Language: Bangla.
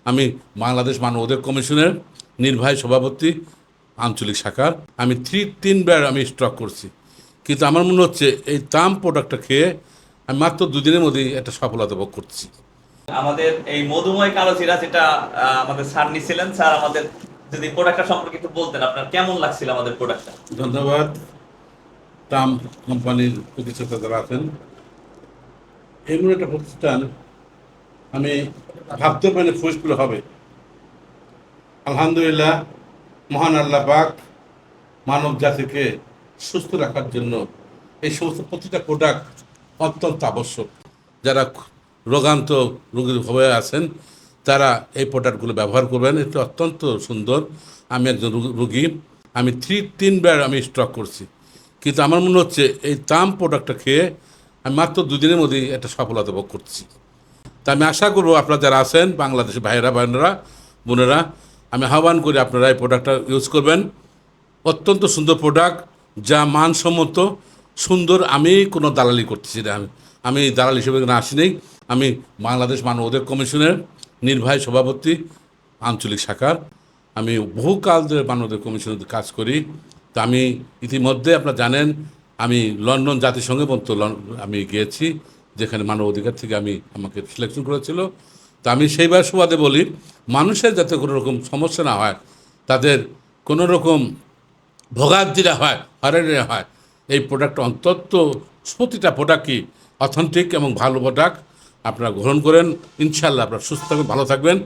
আমি বাংলাদেশ মানব অধিকার কমিশনের নির্বাহী সভাপতি আঞ্চলিক শাখার। আমি তিনবার আমি স্টক করছি, কিন্তু আমার মনে হচ্ছে এই তাম প্রোডাক্টটা খেয়ে আমি মাত্র দুদিনের মধ্যেই একটা সফলতা ভোগ করছি। আমাদের এই মধুময় কালো জিরা যেটা আমাদের স্যার নিছিলেন, স্যার আমাদের যদি প্রোডাক্টটা সম্পর্কে একটু বলতেন, আপনার কেমন লাগছিল আমাদের প্রোডাক্টটা? ধন্যবাদ তাম কোম্পানির প্রতিষ্ঠাতা যারা আছেন। এমন একটা প্রতিষ্ঠান আমি ভাবতে পারি ফুসফুল হবে। আলহামদুলিল্লাহ, মহান আল্লাহ পাক মানব জাতিকে সুস্থ রাখার জন্য এই সমস্ত প্রতিটা প্রোডাক্ট অত্যন্ত আবশ্যক। যারা রোগান্ত রোগী হয়ে আছেন তারা এই প্রোডাক্টগুলো ব্যবহার করবেন, এটা অত্যন্ত সুন্দর। আমি একজন রুগী, আমি তিনবার আমি স্টক করছি, কিন্তু আমার মনে হচ্ছে এই তাম প্রোডাক্টটা খেয়ে আমি মাত্র দুদিনের মধ্যেই একটা সফলতা ভোগ করছি। তা আমি আশা করবো আপনারা যারা আছেন বাংলাদেশের ভাইয়েরা বোনেরা, আমি আহ্বান করি আপনারা এই প্রোডাক্টটা ইউজ করবেন। অত্যন্ত সুন্দর প্রোডাক্ট, যা মানসম্মত সুন্দর। আমি কোনো দালালি করতেছি না, আমি দালাল হিসেবে এখানে আসি নেই। আমি বাংলাদেশ মানব অধিকার কমিশনের নির্বাহী সভাপতি আঞ্চলিক শাখার। আমি বহুকাল ধরে মানব অধিকার কমিশনের কাজ করি। তা আমি ইতিমধ্যে আপনারা জানেন আমি লন্ডন জাতিসংঘে পর্যন্ত আমি গিয়েছি, যেখানে মানব অধিকার থেকে আমাকে সিলেকশন করেছিল। তা আমি সেইবার সুবাদে বলি, মানুষের যাতে কোনো রকম সমস্যা না হয়, তাদের কোনো রকম ভোগান্তিরা হয়, হয়রানি হয়, এই প্রোডাক্ট অন্তত প্রতিটা প্রোডাক্টই অথেন্টিক এবং ভালো প্রোডাক্ট। আপনারা গ্রহণ করেন, ইনশাল্লাহ আপনারা সুস্থ থাকবেন, ভালো থাকবেন।